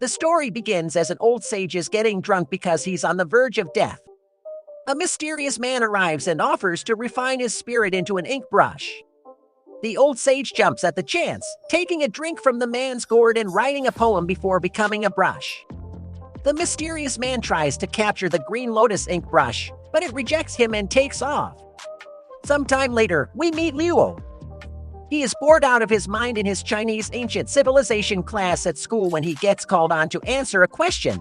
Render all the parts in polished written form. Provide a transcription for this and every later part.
The story begins as an old sage is getting drunk because he's on the verge of death. A mysterious man arrives and offers to refine his spirit into an ink brush. The old sage jumps at the chance, taking a drink from the man's gourd and writing a poem before becoming a brush. The mysterious man tries to capture the green lotus ink brush, but it rejects him and takes off. Sometime later, we meet Luo. He is bored out of his mind in his Chinese ancient civilization class at school when he gets called on to answer a question.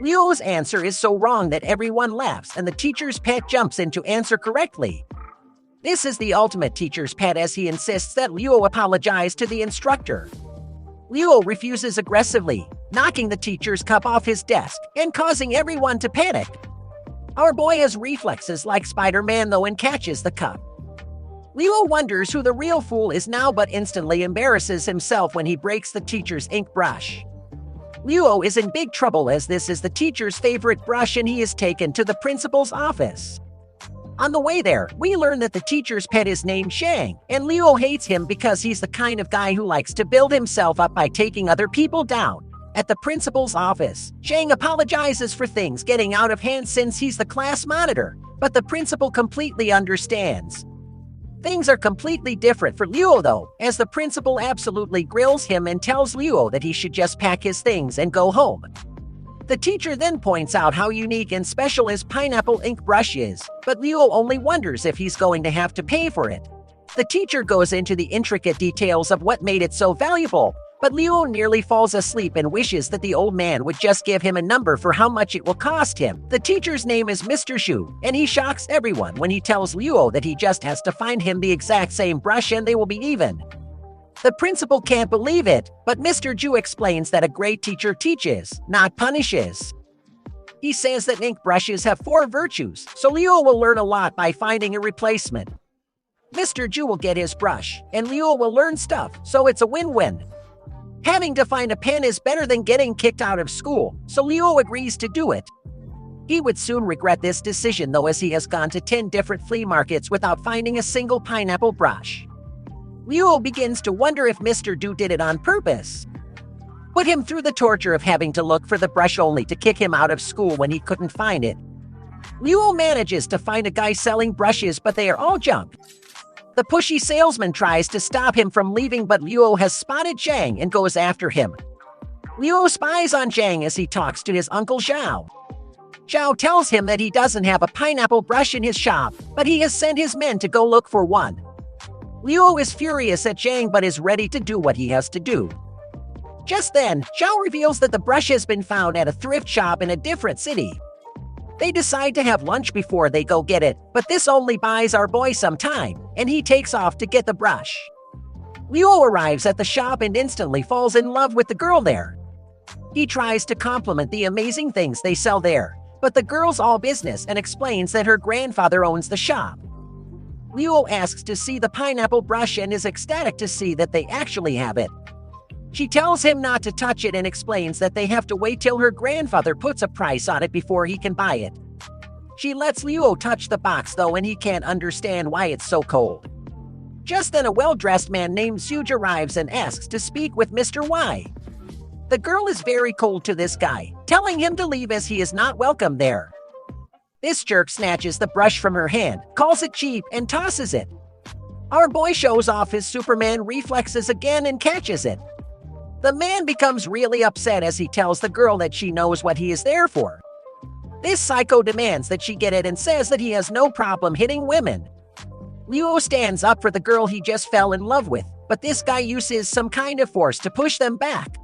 Luo's answer is so wrong that everyone laughs and the teacher's pet jumps in to answer correctly. This is the ultimate teacher's pet as he insists that Luo apologize to the instructor. Luo refuses aggressively, knocking the teacher's cup off his desk and causing everyone to panic. Our boy has reflexes like Spider-Man though and catches the cup. Luo wonders who the real fool is now but instantly embarrasses himself when he breaks the teacher's ink brush. Luo is in big trouble as this is the teacher's favorite brush and he is taken to the principal's office. On the way there, we learn that the teacher's pet is named Shang, and Luo hates him because he's the kind of guy who likes to build himself up by taking other people down. At the principal's office, Shang apologizes for things getting out of hand since he's the class monitor, but the principal completely understands. Things are completely different for Luo though, as the principal absolutely grills him and tells Luo that he should just pack his things and go home. The teacher then points out how unique and special his pineapple ink brush is, but Luo only wonders if he's going to have to pay for it. The teacher goes into the intricate details of what made it so valuable, but Luo nearly falls asleep and wishes that the old man would just give him a number for how much it will cost him. The teacher's name is Mr. Shu, and he shocks everyone when he tells Luo that he just has to find him the exact same brush and they will be even. The principal can't believe it, but Mr. Zhu explains that a great teacher teaches, not punishes. He says that ink brushes have 4 virtues, so Luo will learn a lot by finding a replacement. Mr. Zhu will get his brush, and Luo will learn stuff, so it's a win-win. Having to find a pen is better than getting kicked out of school, so Luo agrees to do it. He would soon regret this decision though, as he has gone to 10 different flea markets without finding a single pineapple brush. Luo begins to wonder if Mr. Zhu did it on purpose. Put him through the torture of having to look for the brush only to kick him out of school when he couldn't find it. Luo manages to find a guy selling brushes, but they are all junk. The pushy salesman tries to stop him from leaving, but Luo has spotted Zhang and goes after him. Luo spies on Zhang as he talks to his uncle Zhao. Zhao tells him that he doesn't have a pineapple brush in his shop, but he has sent his men to go look for one. Luo is furious at Zhang but is ready to do what he has to do. Just then, Zhao reveals that the brush has been found at a thrift shop in a different city. They decide to have lunch before they go get it, but this only buys our boy some time, and he takes off to get the brush. Luo arrives at the shop and instantly falls in love with the girl there. He tries to compliment the amazing things they sell there, but the girl's all business and explains that her grandfather owns the shop. Luo asks to see the pineapple brush and is ecstatic to see that they actually have it. She tells him not to touch it and explains that they have to wait till her grandfather puts a price on it before he can buy it. She lets Luo touch the box though, and he can't understand why it's so cold. Just then a well-dressed man named Suge arrives and asks to speak with Mr. Y. The girl is very cold to this guy, telling him to leave as he is not welcome there. This jerk snatches the brush from her hand, calls it cheap, and tosses it. Our boy shows off his Superman reflexes again and catches it. The man becomes really upset as he tells the girl that she knows what he is there for. This psycho demands that she get it and says that he has no problem hitting women. Luo stands up for the girl he just fell in love with, but this guy uses some kind of force to push them back.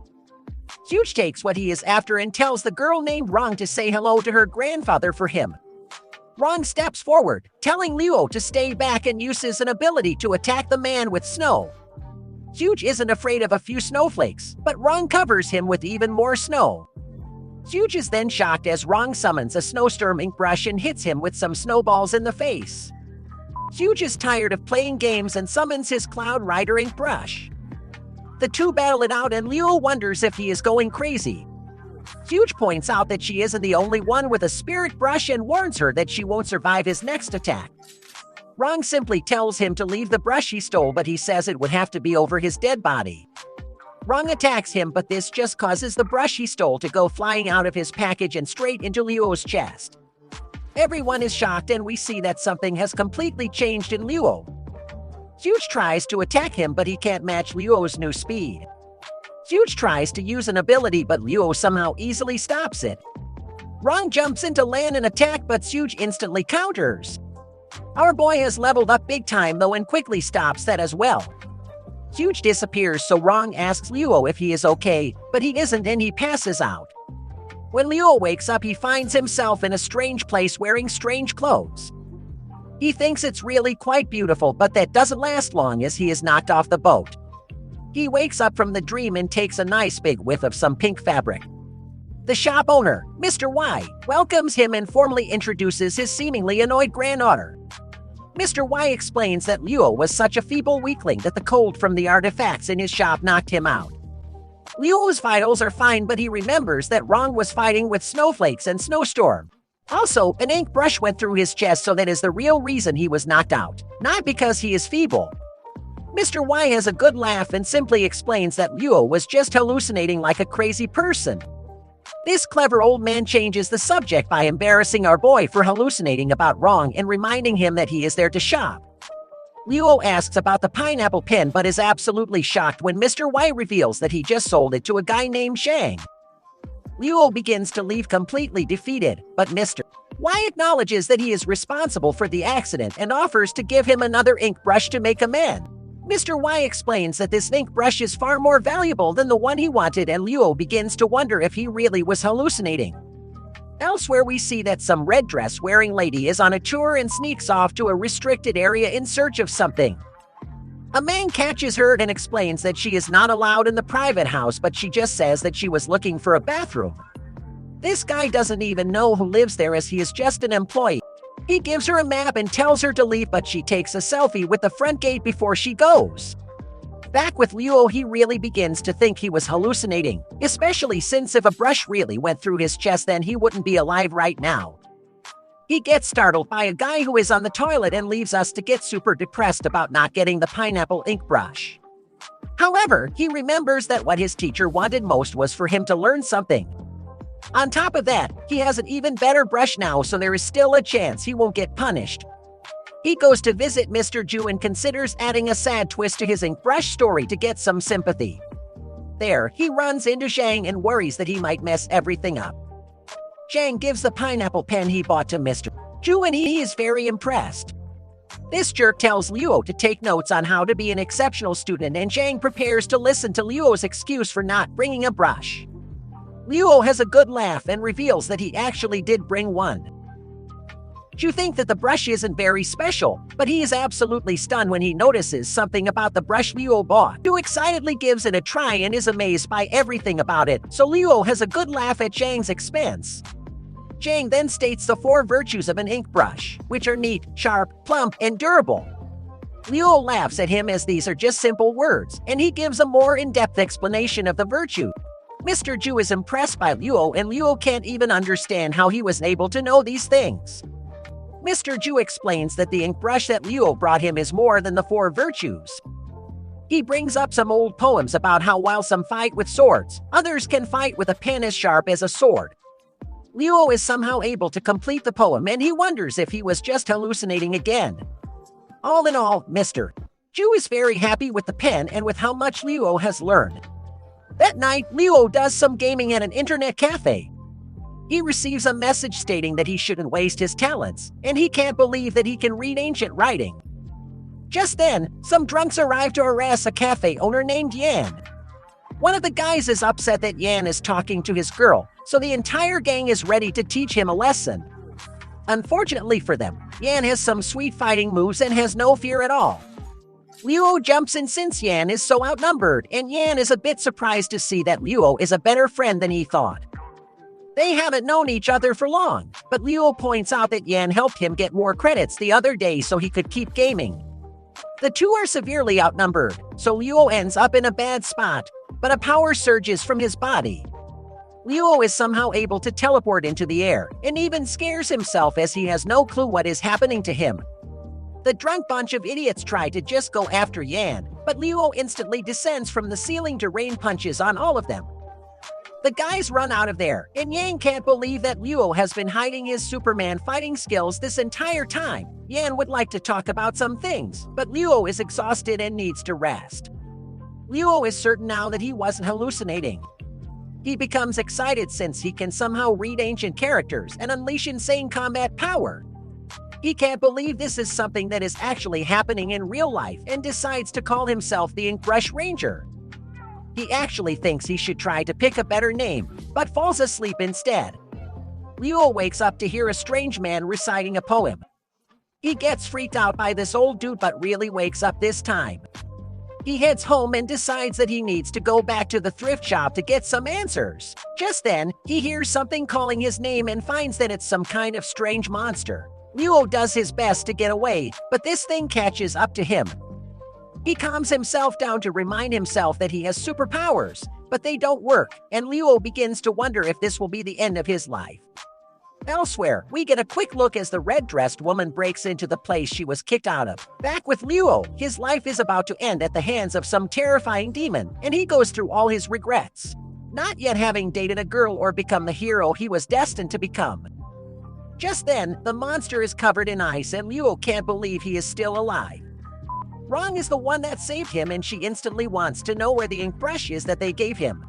Huge takes what he is after and tells the girl named Rong to say hello to her grandfather for him. Rong steps forward, telling Luo to stay back and uses an ability to attack the man with snow. Huge isn't afraid of a few snowflakes, but Rong covers him with even more snow. Huge is then shocked as Rong summons a snowstorm ink brush and hits him with some snowballs in the face. Huge is tired of playing games and summons his Cloud Rider ink brush. The two battle it out and Luo wonders if he is going crazy. Huge points out that she isn't the only one with a spirit brush and warns her that she won't survive his next attack. Rong simply tells him to leave the brush he stole, but he says it would have to be over his dead body. Rong attacks him, but this just causes the brush he stole to go flying out of his package and straight into Luo's chest. Everyone is shocked, and we see that something has completely changed in Luo. Huge tries to attack him, but he can't match Luo's new speed. Huge tries to use an ability, but Luo somehow easily stops it. Rong jumps in to land an attack, but Huge instantly counters. Our boy has leveled up big time though and quickly stops that as well. Huge disappears, so Rong asks Luo if he is okay, but he isn't and he passes out. When Luo wakes up, he finds himself in a strange place wearing strange clothes. He thinks it's really quite beautiful, but that doesn't last long as he is knocked off the boat. He wakes up from the dream and takes a nice big whiff of some pink fabric. The shop owner, Mr. Y, welcomes him and formally introduces his seemingly annoyed granddaughter. Mr. Y explains that Luo was such a feeble weakling that the cold from the artifacts in his shop knocked him out. Luo's vitals are fine, but he remembers that Rong was fighting with snowflakes and snowstorm. Also, an ink brush went through his chest, so that is the real reason he was knocked out, not because he is feeble. Mr. Y has a good laugh and simply explains that Luo was just hallucinating like a crazy person. This clever old man changes the subject by embarrassing our boy for hallucinating about Rong and reminding him that he is there to shop. Luo asks about the pineapple pen, but is absolutely shocked when Mr. Y reveals that he just sold it to a guy named Zhang. Luo begins to leave completely defeated, but Mr. Y acknowledges that he is responsible for the accident and offers to give him another ink brush to make amends. Mr. Y explains that this ink brush is far more valuable than the one he wanted, and Luo begins to wonder if he really was hallucinating. Elsewhere, we see that some red dress-wearing lady is on a tour and sneaks off to a restricted area in search of something. A man catches her and explains that she is not allowed in the private house, but she just says that she was looking for a bathroom. This guy doesn't even know who lives there, as he is just an employee. He gives her a map and tells her to leave, but she takes a selfie with the front gate before she goes. Back with Luo, he really begins to think he was hallucinating, especially since if a brush really went through his chest, then he wouldn't be alive right now. He gets startled by a guy who is on the toilet and leaves us to get super depressed about not getting the pineapple ink brush. However, he remembers that what his teacher wanted most was for him to learn something. On top of that, he has an even better brush now, so there is still a chance he won't get punished. He goes to visit Mr. Ju and considers adding a sad twist to his ink brush story to get some sympathy. There, he runs into Zhang and worries that he might mess everything up. Zhang gives the pineapple pen he bought to Mr. Ju, and he is very impressed. This jerk tells Luo to take notes on how to be an exceptional student, and Zhang prepares to listen to Luo's excuse for not bringing a brush. Luo has a good laugh and reveals that he actually did bring one. You think that the brush isn't very special, but he is absolutely stunned when he notices something about the brush Luo bought. Ju excitedly gives it a try and is amazed by everything about it, so Luo has a good laugh at Zhang's expense. Zhang then states the 4 virtues of an ink brush, which are neat, sharp, plump, and durable. Luo laughs at him as these are just simple words, and he gives a more in-depth explanation of the virtue. Mr. Ju is impressed by Luo, and Luo can't even understand how he was able to know these things. Mr. Ju explains that the ink brush that Luo brought him is more than the 4 virtues. He brings up some old poems about how while some fight with swords, others can fight with a pen as sharp as a sword. Luo is somehow able to complete the poem, and he wonders if he was just hallucinating again. All in all, Mr. Ju is very happy with the pen and with how much Luo has learned. That night, Luo does some gaming at an internet cafe. He receives a message stating that he shouldn't waste his talents, and he can't believe that he can read ancient writing. Just then, some drunks arrive to harass a cafe owner named Yan. One of the guys is upset that Yan is talking to his girl, so the entire gang is ready to teach him a lesson. Unfortunately for them, Yan has some sweet fighting moves and has no fear at all. Luo jumps in since Yan is so outnumbered, and Yan is a bit surprised to see that Luo is a better friend than he thought. They haven't known each other for long, but Luo points out that Yan helped him get more credits the other day so he could keep gaming. The two are severely outnumbered, so Luo ends up in a bad spot, but a power surges from his body. Luo is somehow able to teleport into the air, and even scares himself as he has no clue what is happening to him. The drunk bunch of idiots try to just go after Yan, but Luo instantly descends from the ceiling to rain punches on all of them. The guys run out of there, and Yang can't believe that Luo has been hiding his Superman fighting skills this entire time. Yan would like to talk about some things, but Luo is exhausted and needs to rest. Luo is certain now that he wasn't hallucinating. He becomes excited since he can somehow read ancient characters and unleash insane combat power. He can't believe this is something that is actually happening in real life and decides to call himself the Inkbrush Ranger. He actually thinks he should try to pick a better name, but falls asleep instead. Luo wakes up to hear a strange man reciting a poem. He gets freaked out by this old dude but really wakes up this time. He heads home and decides that he needs to go back to the thrift shop to get some answers. Just then, he hears something calling his name and finds that it's some kind of strange monster. Luo does his best to get away, but this thing catches up to him. He calms himself down to remind himself that he has superpowers, but they don't work, and Luo begins to wonder if this will be the end of his life. Elsewhere, we get a quick look as the red-dressed woman breaks into the place she was kicked out of. Back with Luo, his life is about to end at the hands of some terrifying demon, and he goes through all his regrets, not yet having dated a girl or become the hero he was destined to become. Just then, the monster is covered in ice and Luo can't believe he is still alive. Rong is the one that saved him and she instantly wants to know where the Inkbrush is that they gave him.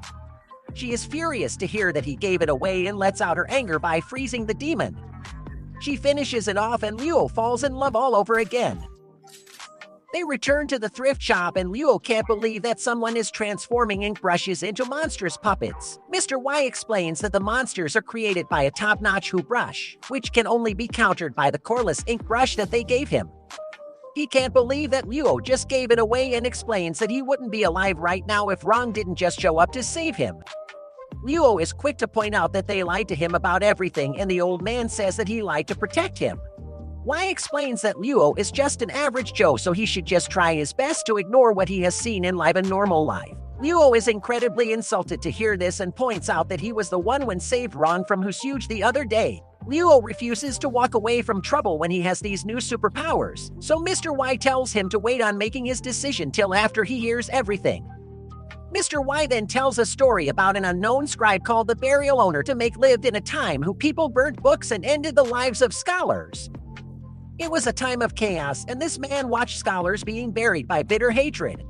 She is furious to hear that he gave it away and lets out her anger by freezing the demon. She finishes it off and Luo falls in love all over again. They return to the thrift shop and Luo can't believe that someone is transforming Inkbrushes into monstrous puppets. Mr. Y explains that the monsters are created by a top-notch Hu brush, which can only be countered by the coreless Inkbrush that they gave him. He can't believe that Luo just gave it away and explains that he wouldn't be alive right now if Rong didn't just show up to save him. Luo is quick to point out that they lied to him about everything and the old man says that he lied to protect him. Y explains that Luo is just an average Joe so he should just try his best to ignore what he has seen in live and normal life. Luo is incredibly insulted to hear this and points out that he was the one who saved Rong from Husuge the other day. Luo refuses to walk away from trouble when he has these new superpowers, so Mr. Y tells him to wait on making his decision till after he hears everything. Mr. Y then tells a story about an unknown scribe called the Burial Owner to make lived in a time who people burnt books and ended the lives of scholars. It was a time of chaos, and this man watched scholars being buried by bitter hatred.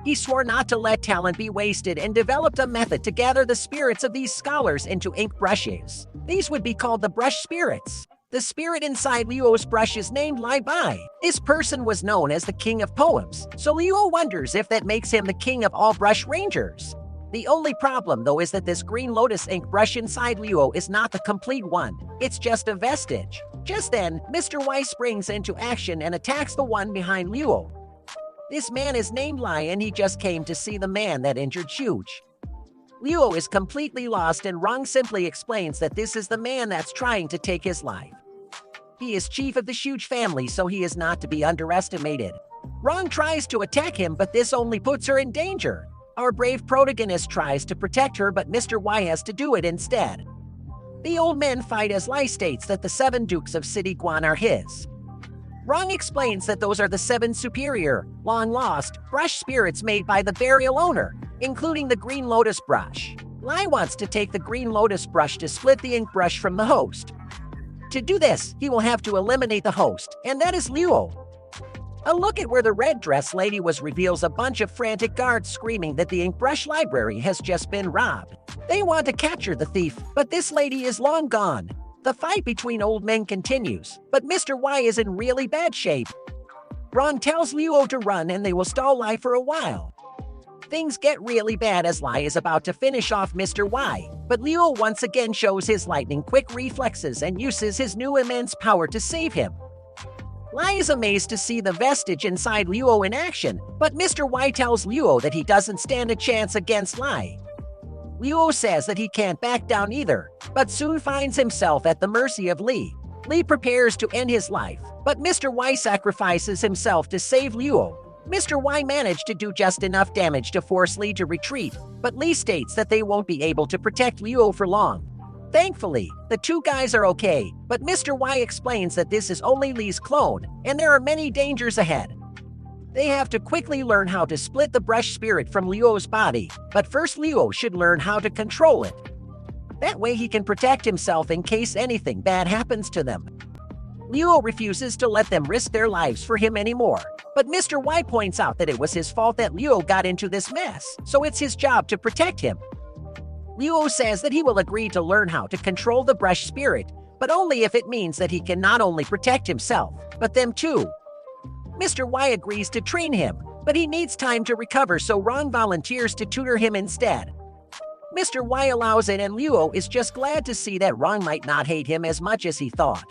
He swore not to let talent be wasted and developed a method to gather the spirits of these scholars into ink brushes. These would be called the brush spirits. The spirit inside Luo's brush is named Li Bai. This person was known as the King of Poems, so Luo wonders if that makes him the king of all brush rangers. The only problem, though, is that this green lotus ink brush inside Luo is not the complete one. It's just a vestige. Just then, Mr. Y springs into action and attacks the one behind Luo. This man is named Lai and he just came to see the man that injured Huge. Luo is completely lost and Rong simply explains that this is the man that's trying to take his life. He is chief of the Huge family, so he is not to be underestimated. Rong tries to attack him, but this only puts her in danger. Our brave protagonist tries to protect her, but Mr. Y has to do it instead. The old men fight as Lai states that the 7 dukes of City Guan are his. Rong explains that those are the 7 superior, long-lost, brush spirits made by the Burial Owner, including the Green Lotus brush. Lai wants to take the Green Lotus brush to split the ink brush from the host. To do this, he will have to eliminate the host, and that is Luo. A look at where the red dress lady was reveals a bunch of frantic guards screaming that the ink brush library has just been robbed. They want to capture the thief, but this lady is long gone. The fight between old men continues, but Mr. Y is in really bad shape. Rong tells Luo to run and they will stall Lai for a while. Things get really bad as Lai is about to finish off Mr. Y, but Luo once again shows his lightning-quick reflexes and uses his new immense power to save him. Lai is amazed to see the vestige inside Luo in action, but Mr. Y tells Luo that he doesn't stand a chance against Lai. Luo says that he can't back down either, but soon finds himself at the mercy of Li. Li prepares to end his life, but Mr. Y sacrifices himself to save Luo. Mr. Y managed to do just enough damage to force Li to retreat, but Li states that they won't be able to protect Luo for long. Thankfully, the 2 guys are okay, but Mr. Y explains that this is only Li's clone, and there are many dangers ahead. They have to quickly learn how to split the brush spirit from Luo's body, but first Luo should learn how to control it. That way he can protect himself in case anything bad happens to them. Luo refuses to let them risk their lives for him anymore, but Mr. Y points out that it was his fault that Luo got into this mess, so it's his job to protect him. Luo says that he will agree to learn how to control the brush spirit, but only if it means that he can not only protect himself, but them too. Mr. Y agrees to train him, but he needs time to recover, so Ron volunteers to tutor him instead. Mr. Y allows it, and Luo is just glad to see that Ron might not hate him as much as he thought.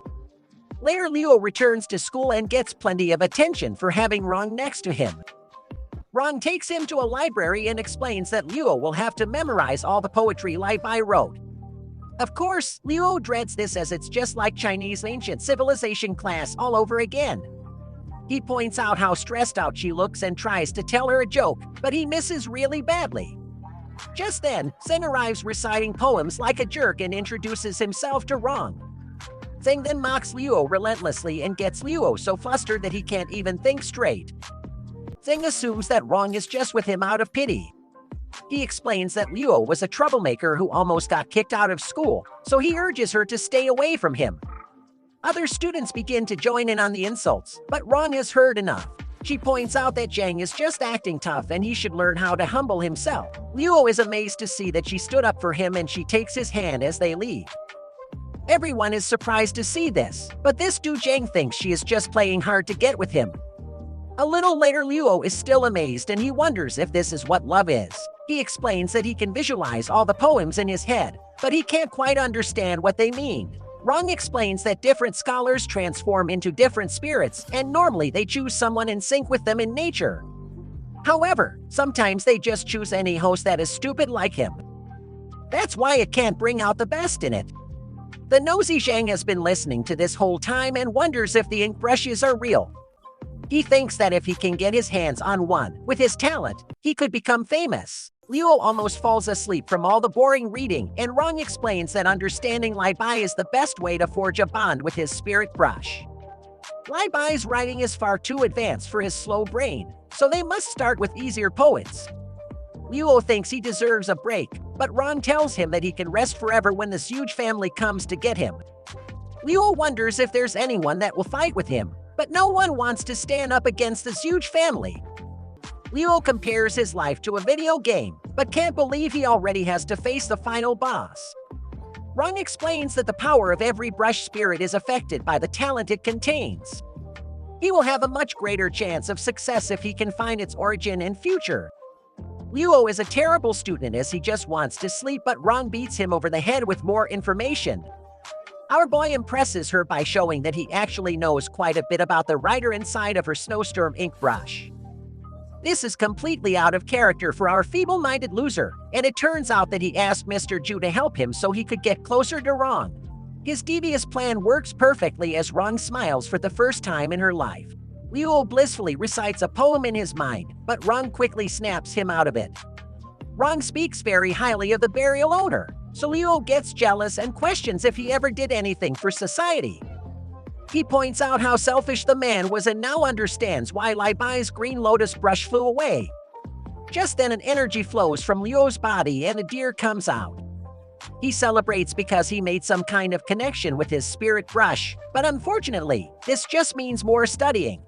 Later, Luo returns to school and gets plenty of attention for having Ron next to him. Ron takes him to a library and explains that Luo will have to memorize all the poetry Li Bai wrote. Of course, Luo dreads this as it's just like Chinese ancient civilization class all over again. He points out how stressed out she looks and tries to tell her a joke, but he misses really badly. Just then, Zeng arrives reciting poems like a jerk and introduces himself to Ron. Zeng then mocks Luo relentlessly and gets Luo so flustered that he can't even think straight. Zeng assumes that Ron is just with him out of pity. He explains that Luo was a troublemaker who almost got kicked out of school, so he urges her to stay away from him. Other students begin to join in on the insults, but Ron has heard enough. She points out that Zhang is just acting tough and he should learn how to humble himself. Luo is amazed to see that she stood up for him and she takes his hand as they leave. Everyone is surprised to see this, but this Du Zhang thinks she is just playing hard to get with him. A little later, Luo is still amazed and he wonders if this is what love is. He explains that he can visualize all the poems in his head, but he can't quite understand what they mean. Ron explains that different scholars transform into different spirits, and normally they choose someone in sync with them in nature. However, sometimes they just choose any host that is stupid like him. That's why it can't bring out the best in it. The nosy Zhang has been listening to this whole time and wonders if the ink brushes are real. He thinks that if he can get his hands on one, with his talent, he could become famous. Luo almost falls asleep from all the boring reading, and Ron explains that understanding Li Bai is the best way to forge a bond with his spirit brush. Li Bai's writing is far too advanced for his slow brain, so they must start with easier poets. Luo thinks he deserves a break, but Ron tells him that he can rest forever when this huge family comes to get him. Luo wonders if there's anyone that will fight with him, but no one wants to stand up against this huge family. Luo compares his life to a video game, but can't believe he already has to face the final boss. Ron explains that the power of every brush spirit is affected by the talent it contains. He will have a much greater chance of success if he can find its origin and future. Luo is a terrible student as he just wants to sleep, but Ron beats him over the head with more information. Our boy impresses her by showing that he actually knows quite a bit about the writer inside of her snowstorm ink brush. This is completely out of character for our feeble-minded loser, and it turns out that he asked Mr. Zhu to help him so he could get closer to Ron. His devious plan works perfectly as Ron smiles for the first time in her life. Luo blissfully recites a poem in his mind, but Ron quickly snaps him out of it. Ron speaks very highly of the burial owner, so Luo gets jealous and questions if he ever did anything for society. He points out how selfish the man was and now understands why Li Bai's green lotus brush flew away. Just then an energy flows from Luo's body and a deer comes out. He celebrates because he made some kind of connection with his spirit brush, but unfortunately, this just means more studying.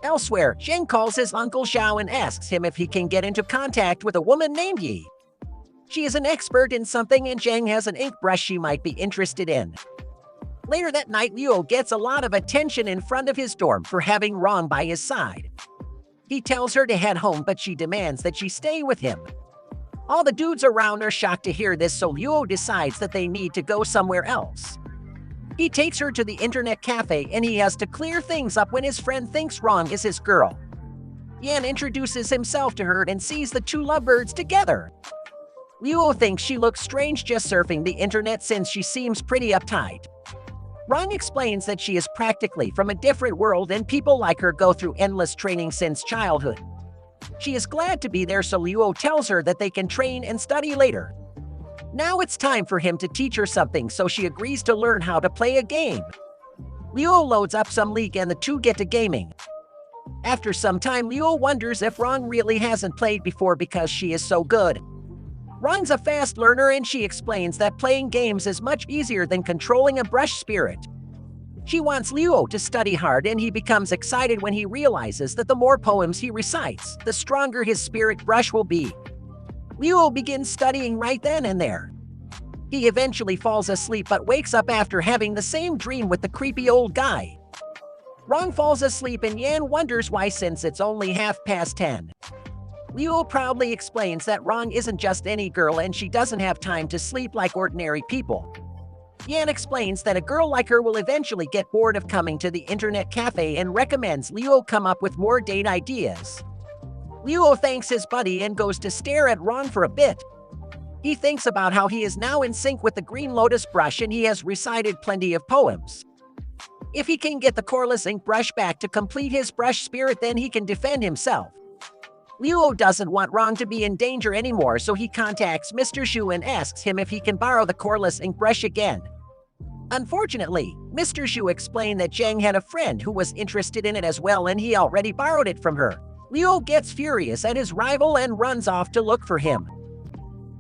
Elsewhere, Zheng calls his uncle Xiao and asks him if he can get into contact with a woman named Yi. She is an expert in something and Zheng has an ink brush she might be interested in. Later that night, Luo gets a lot of attention in front of his dorm for having Ron by his side. He tells her to head home, but she demands that she stay with him. All the dudes around are shocked to hear this, so Luo decides that they need to go somewhere else. He takes her to the internet cafe and he has to clear things up when his friend thinks Ron is his girl. Yan introduces himself to her and sees the two lovebirds together. Luo thinks she looks strange just surfing the internet since she seems pretty uptight. Ron explains that she is practically from a different world and people like her go through endless training since childhood. She is glad to be there, so Luo tells her that they can train and study later. Now it's time for him to teach her something, so she agrees to learn how to play a game. Luo loads up some League and the two get to gaming. After some time, Luo wonders if Rong really hasn't played before because she is so good. Rong's a fast learner and she explains that playing games is much easier than controlling a brush spirit. She wants Luo to study hard and he becomes excited when he realizes that the more poems he recites, the stronger his spirit brush will be. Luo begins studying right then and there. He eventually falls asleep but wakes up after having the same dream with the creepy old guy. Rong falls asleep and Yan wonders why since it's only 10:30. Luo proudly explains that Rong isn't just any girl and she doesn't have time to sleep like ordinary people. Yan explains that a girl like her will eventually get bored of coming to the internet cafe and recommends Luo come up with more date ideas. Luo thanks his buddy and goes to stare at Rong for a bit. He thinks about how he is now in sync with the green lotus brush and he has recited plenty of poems. If he can get the coreless ink brush back to complete his brush spirit, then he can defend himself. Luo doesn't want Rong to be in danger anymore, so he contacts Mr. Xu and asks him if he can borrow the coreless ink brush again. Unfortunately, Mr. Xu explained that Zhang had a friend who was interested in it as well and he already borrowed it from her. Luo gets furious at his rival and runs off to look for him.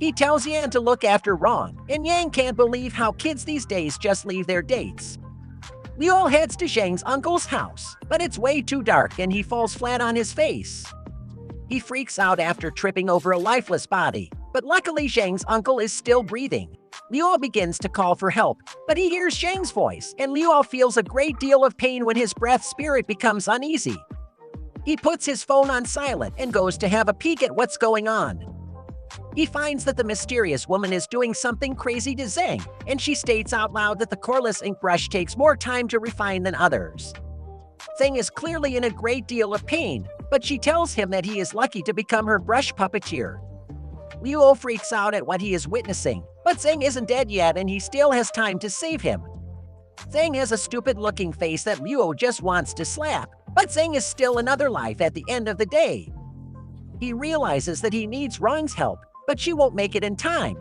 He tells Yan to look after Rong, and Yang can't believe how kids these days just leave their dates. Luo heads to Zhang's uncle's house, but it's way too dark and he falls flat on his face. He freaks out after tripping over a lifeless body, but luckily Zhang's uncle is still breathing. Luo begins to call for help, but he hears Zhang's voice, and Luo feels a great deal of pain when his breath spirit becomes uneasy. He puts his phone on silent and goes to have a peek at what's going on. He finds that the mysterious woman is doing something crazy to Zhang, and she states out loud that the coreless ink brush takes more time to refine than others. Zhang is clearly in a great deal of pain, but she tells him that he is lucky to become her brush puppeteer. Luo freaks out at what he is witnessing, but Zhang isn't dead yet and he still has time to save him. Zhang has a stupid-looking face that Luo just wants to slap, but Zhang is still another life at the end of the day. He realizes that he needs Rong's help, but she won't make it in time.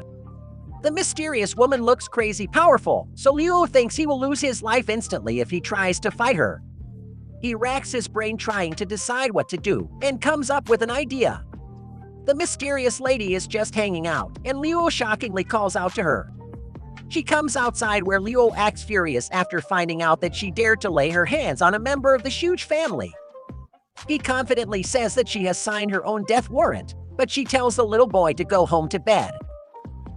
The mysterious woman looks crazy powerful, so Luo thinks he will lose his life instantly if he tries to fight her. He racks his brain trying to decide what to do, and comes up with an idea. The mysterious lady is just hanging out, and Luo shockingly calls out to her. She comes outside where Luo acts furious after finding out that she dared to lay her hands on a member of the huge family. He confidently says that she has signed her own death warrant, but she tells the little boy to go home to bed.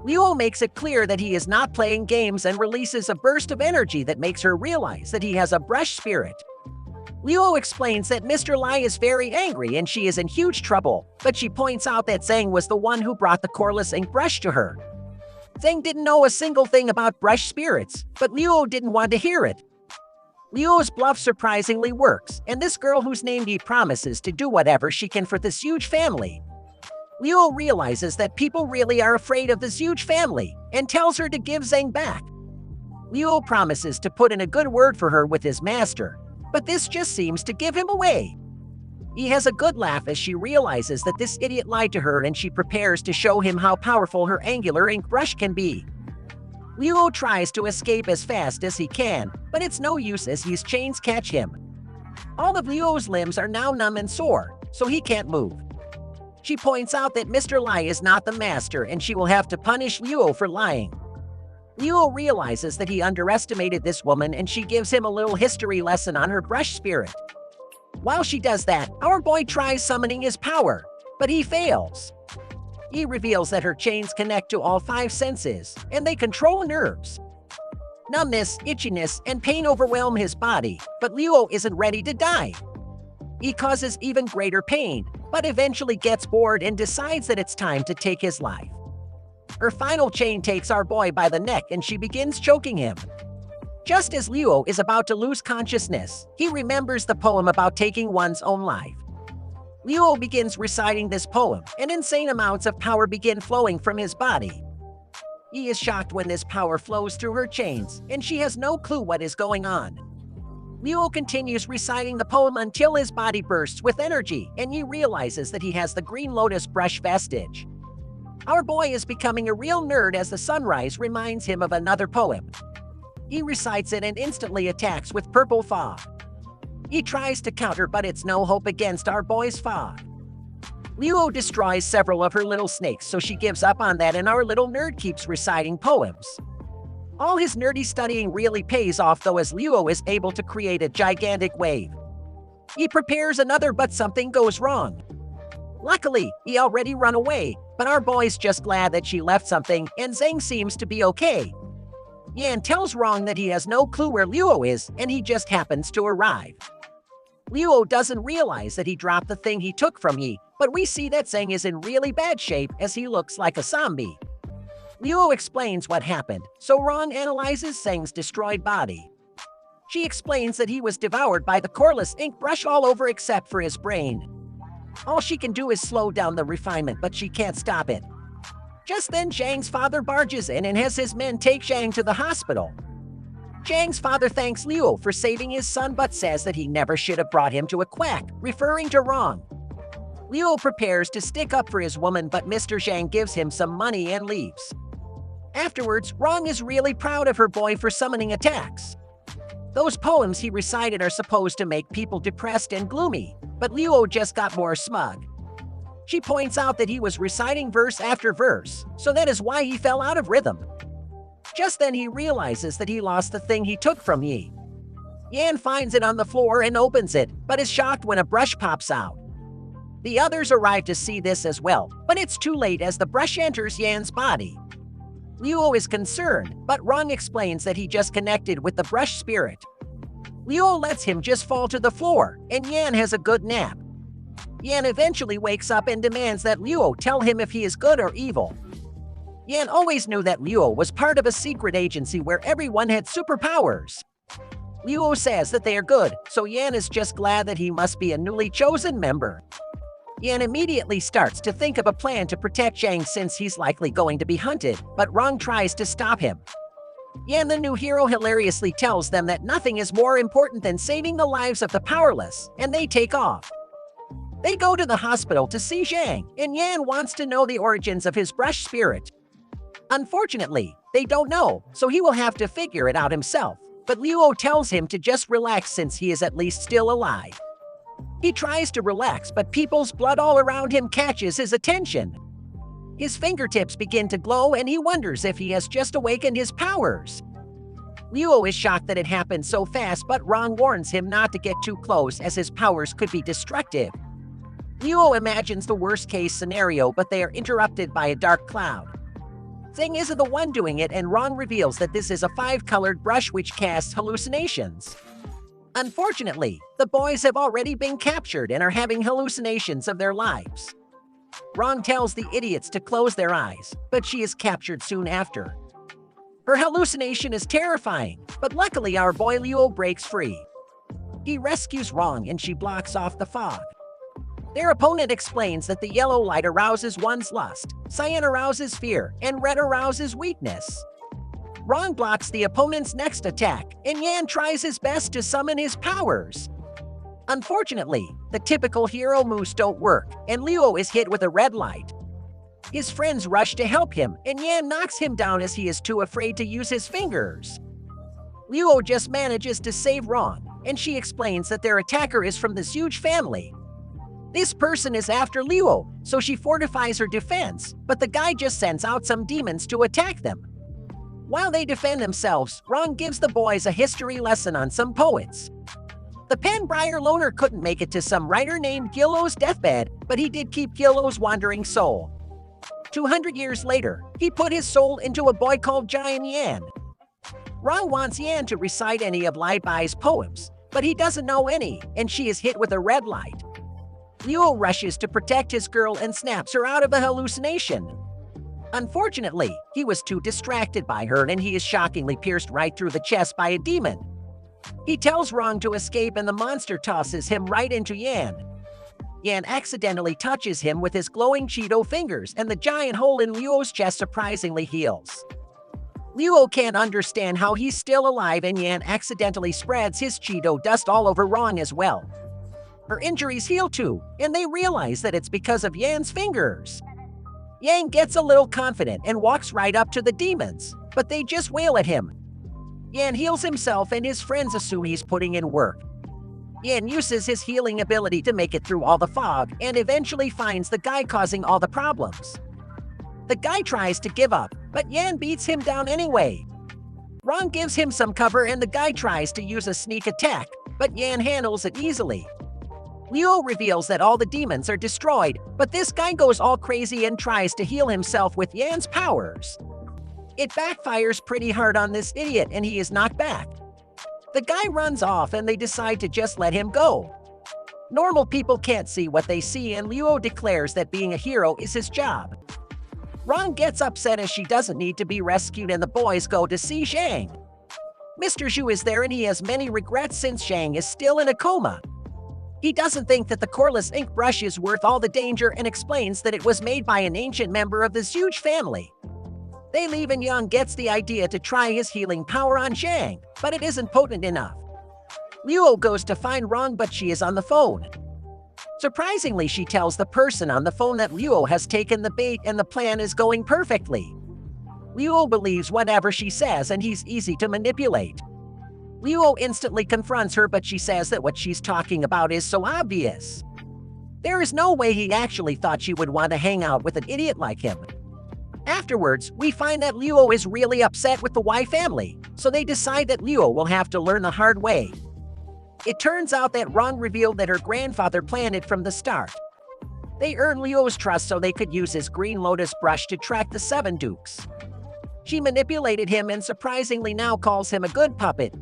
Luo makes it clear that he is not playing games and releases a burst of energy that makes her realize that he has a brush spirit. Luo explains that Mr. Li is very angry and she is in huge trouble, but she points out that Zhang was the one who brought the coreless ink brush to her. Zhang didn't know a single thing about brush spirits, but Luo didn't want to hear it. Luo's bluff surprisingly works, and this girl whose name he promises to do whatever she can for this huge family. Luo realizes that people really are afraid of this huge family, and tells her to give Zhang back. Luo promises to put in a good word for her with his master, but this just seems to give him away. He has a good laugh as she realizes that this idiot lied to her and she prepares to show him how powerful her angular ink brush can be. Luo tries to escape as fast as he can, but it's no use as his chains catch him. All of Luo's limbs are now numb and sore, so he can't move. She points out that Mr. Li is not the master and she will have to punish Luo for lying. Luo realizes that he underestimated this woman and she gives him a little history lesson on her brush spirit. While she does that, our boy tries summoning his power, but he fails. He reveals that her chains connect to all 5 senses, and they control nerves. Numbness, itchiness, and pain overwhelm his body, but Luo isn't ready to die. He causes even greater pain, but eventually gets bored and decides that it's time to take his life. Her final chain takes our boy by the neck and she begins choking him. Just as Luo is about to lose consciousness, he remembers the poem about taking one's own life. Luo begins reciting this poem, and insane amounts of power begin flowing from his body. He is shocked when this power flows through her chains, and she has no clue what is going on. Luo continues reciting the poem until his body bursts with energy, and he realizes that he has the green lotus brush vestige. Our boy is becoming a real nerd as the sunrise reminds him of another poem. He recites it and instantly attacks with purple fog. He tries to counter, but it's no hope against our boy's fog. Luo destroys several of her little snakes, so she gives up on that, and our little nerd keeps reciting poems. All his nerdy studying really pays off, though, as Luo is able to create a gigantic wave. He prepares another, but something goes wrong. Luckily, he already run away, but our boy's just glad that she left something, and Zhang seems to be okay. Yan tells Rong that he has no clue where Luo is, and he just happens to arrive. Luo doesn't realize that he dropped the thing he took from Yi, but we see that Zhang is in really bad shape as he looks like a zombie. Luo explains what happened, so Rong analyzes Zhang's destroyed body. She explains that he was devoured by the coreless ink brush all over except for his brain. All she can do is slow down the refinement, but she can't stop it. Just then, Zhang's father barges in and has his men take Zhang to the hospital. Zhang's father thanks Luo for saving his son, but says that he never should have brought him to a quack, referring to Rong. Luo prepares to stick up for his woman, but Mr. Zhang gives him some money and leaves. Afterwards, Rong is really proud of her boy for summoning attacks. Those poems he recited are supposed to make people depressed and gloomy, but Luo just got more smug. She points out that he was reciting verse after verse, so that is why he fell out of rhythm. Just then he realizes that he lost the thing he took from Yi. Yan finds it on the floor and opens it, but is shocked when a brush pops out. The others arrive to see this as well, but it's too late as the brush enters Yan's body. Luo is concerned, but Rong explains that he just connected with the brush spirit. Luo lets him just fall to the floor, and Yan has a good nap. Yan eventually wakes up and demands that Luo tell him if he is good or evil. Yan always knew that Luo was part of a secret agency where everyone had superpowers. Luo says that they are good, so Yan is just glad that he must be a newly chosen member. Yan immediately starts to think of a plan to protect Zhang since he's likely going to be hunted, but Rong tries to stop him. Yan, the new hero, hilariously tells them that nothing is more important than saving the lives of the powerless, and they take off. They go to the hospital to see Zhang, and Yan wants to know the origins of his brush spirit. Unfortunately, they don't know, so he will have to figure it out himself, but Luo tells him to just relax since he is at least still alive. He tries to relax, but people's blood all around him catches his attention. His fingertips begin to glow, and he wonders if he has just awakened his powers. Luo is shocked that it happened so fast, but Rong warns him not to get too close as his powers could be destructive. Luo imagines the worst-case scenario, but they are interrupted by a dark cloud. Zhang isn't the one doing it, and Rong reveals that this is a 5-colored brush which casts hallucinations. Unfortunately, the boys have already been captured and are having hallucinations of their lives. Rong tells the idiots to close their eyes, but she is captured soon after. Her hallucination is terrifying, but luckily our boy Luo breaks free. He rescues Rong and she blocks off the fog. Their opponent explains that the yellow light arouses one's lust, cyan arouses fear, and red arouses weakness. Rong blocks the opponent's next attack, and Yan tries his best to summon his powers. Unfortunately, the typical hero moves don't work, and Luo is hit with a red light. His friends rush to help him, and Yan knocks him down as he is too afraid to use his fingers. Luo just manages to save Rong, and she explains that their attacker is from this huge family. This person is after Luo, so she fortifies her defense, but the guy just sends out some demons to attack them. While they defend themselves, Rong gives the boys a history lesson on some poets. The Penbriar loner couldn't make it to some writer named Gillo's deathbed, but he did keep Gillo's wandering soul. 200 years later, he put his soul into a boy called Jian Yan. Rong wants Yan to recite any of Li Bai's poems, but he doesn't know any, and she is hit with a red light. Luo rushes to protect his girl and snaps her out of a hallucination. Unfortunately, he was too distracted by her, and he is shockingly pierced right through the chest by a demon. He tells Rong to escape, and the monster tosses him right into Yan. Yan accidentally touches him with his glowing Cheeto fingers, and the giant hole in Luo's chest surprisingly heals. Luo can't understand how he's still alive, and Yan accidentally spreads his Cheeto dust all over Rong as well. Her injuries heal too, and they realize that it's because of Yan's fingers. Yan gets a little confident and walks right up to the demons, but they just wail at him. Yan heals himself, and his friends assume he's putting in work. Yan uses his healing ability to make it through all the fog and eventually finds the guy causing all the problems. The guy tries to give up, but Yan beats him down anyway. Rong gives him some cover and the guy tries to use a sneak attack, but Yan handles it easily. Luo reveals that all the demons are destroyed, but this guy goes all crazy and tries to heal himself with Yan's powers. It backfires pretty hard on this idiot and he is knocked back. The guy runs off and they decide to just let him go. Normal people can't see what they see and Luo declares that being a hero is his job. Rong gets upset as she doesn't need to be rescued and the boys go to see Zhang. Mr. Zhu is there and he has many regrets since Zhang is still in a coma. He doesn't think that the coreless ink brush is worth all the danger and explains that it was made by an ancient member of the Zhuge family. They leave and Yang gets the idea to try his healing power on Zhang, but it isn't potent enough. Luo goes to find Rong but she is on the phone. Surprisingly, she tells the person on the phone that Luo has taken the bait and the plan is going perfectly. Luo believes whatever she says and he's easy to manipulate. Luo instantly confronts her but she says that what she's talking about is so obvious. There is no way he actually thought she would want to hang out with an idiot like him. Afterwards, we find that Luo is really upset with the Wei family, so they decide that Luo will have to learn the hard way. It turns out that Rong revealed that her grandfather planned it from the start. They earned Luo's trust so they could use his green lotus brush to track the 7 dukes. She manipulated him and surprisingly now calls him a good puppet.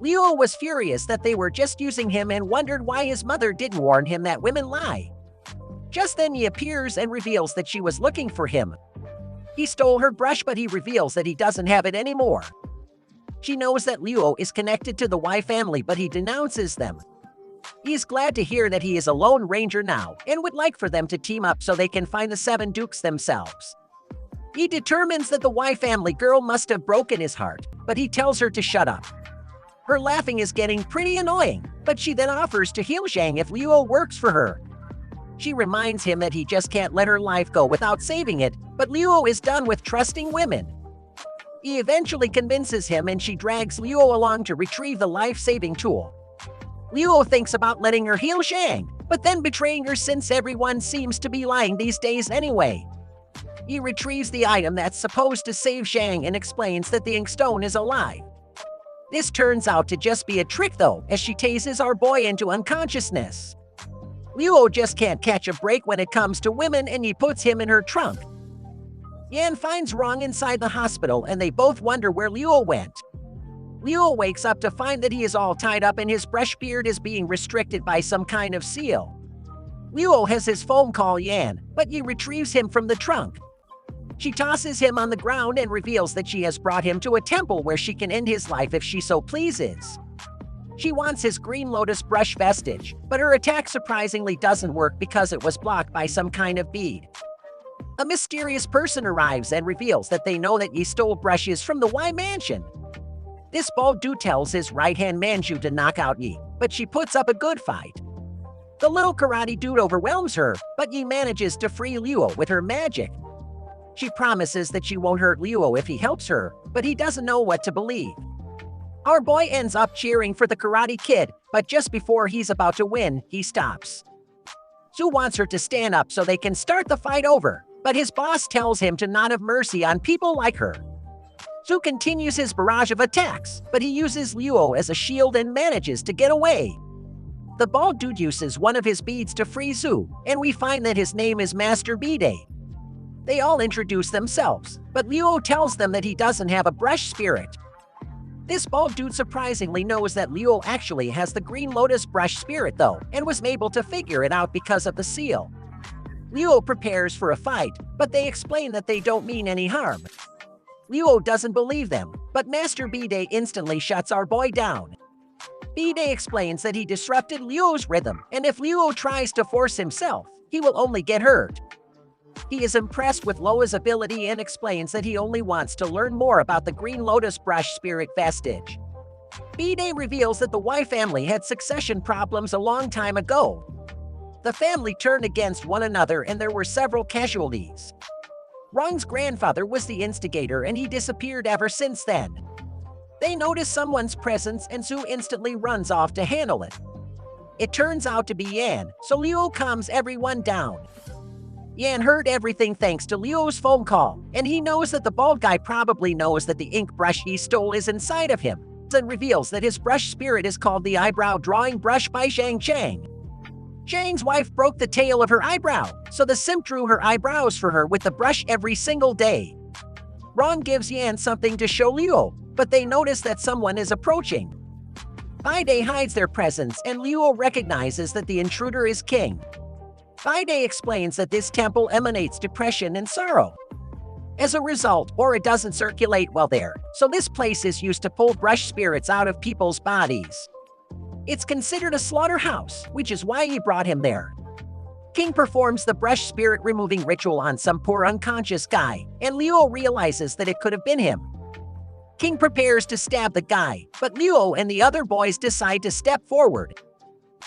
Luo was furious that they were just using him and wondered why his mother didn't warn him that women lie. Just then he appears and reveals that she was looking for him. He stole her brush but he reveals that he doesn't have it anymore. She knows that Luo is connected to the Wei family but he denounces them. He is glad to hear that he is a lone ranger now and would like for them to team up so they can find the 7 dukes themselves. He determines that the Wei family girl must have broken his heart, but he tells her to shut up. Her laughing is getting pretty annoying, but she then offers to heal Zhang if Luo works for her. She reminds him that he just can't let her life go without saving it, but Luo is done with trusting women. He eventually convinces him and she drags Luo along to retrieve the life-saving tool. Luo thinks about letting her heal Zhang, but then betraying her since everyone seems to be lying these days anyway. He retrieves the item that's supposed to save Zhang and explains that the inkstone is a lie. This turns out to just be a trick though, as she tases our boy into unconsciousness. Luo just can't catch a break when it comes to women and he puts him in her trunk. Yan finds Rong inside the hospital and they both wonder where Luo went. Luo wakes up to find that he is all tied up and his brush beard is being restricted by some kind of seal. Luo has his phone call Yan, but he retrieves him from the trunk. She tosses him on the ground and reveals that she has brought him to a temple where she can end his life if she so pleases. She wants his green lotus brush vestige, but her attack surprisingly doesn't work because it was blocked by some kind of bead. A mysterious person arrives and reveals that they know that Yi stole brushes from the Wei mansion. This bald dude tells his right-hand Manju to knock out Yi, but she puts up a good fight. The little karate dude overwhelms her, but Yi manages to free Luo with her magic. She promises that she won't hurt Luo if he helps her, but he doesn't know what to believe. Our boy ends up cheering for the karate kid, but just before he's about to win, he stops. Zhu wants her to stand up so they can start the fight over, but his boss tells him to not have mercy on people like her. Zhu continues his barrage of attacks, but he uses Luo as a shield and manages to get away. The bald dude uses one of his beads to free Zhu, and we find that his name is Master Bide. They all introduce themselves, but Luo tells them that he doesn't have a brush spirit. This bald dude surprisingly knows that Luo actually has the green lotus brush spirit though, and was able to figure it out because of the seal. Luo prepares for a fight, but they explain that they don't mean any harm. Luo doesn't believe them, but Master Bide instantly shuts our boy down. Bide explains that he disrupted Luo's rhythm, and if Luo tries to force himself, he will only get hurt. He is impressed with Luo's ability and explains that he only wants to learn more about the Green Lotus Brush Spirit vestige. Bide reveals that the Wei family had succession problems a long time ago. The family turned against one another and there were several casualties. Rong's grandfather was the instigator and he disappeared ever since then. They notice someone's presence and Zhu instantly runs off to handle it. It turns out to be Yan, so Luo calms everyone down. Yan heard everything thanks to Luo's phone call, and he knows that the bald guy probably knows that the ink brush he stole is inside of him, and reveals that his brush spirit is called the eyebrow drawing brush by Zhang Chang. Zhang's wife broke the tail of her eyebrow, so the simp drew her eyebrows for her with the brush every single day. Ron gives Yan something to show Luo, but they notice that someone is approaching. Bide hides their presence, and Luo recognizes that the intruder is King. Bide explains that this temple emanates depression and sorrow. As a result, aura doesn't circulate well there, so this place is used to pull brush spirits out of people's bodies. It's considered a slaughterhouse, which is why he brought him there. King performs the brush spirit removing ritual on some poor unconscious guy, and Luo realizes that it could have been him. King prepares to stab the guy, but Luo and the other boys decide to step forward.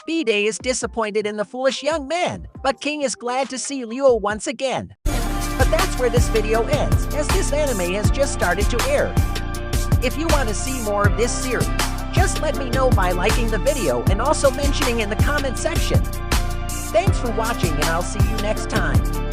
Bide is disappointed in the foolish young man, but King is glad to see Luo once again. But that's where this video ends, as this anime has just started to air. If you want to see more of this series, just let me know by liking the video and also mentioning in the comment section. Thanks for watching, and I'll see you next time.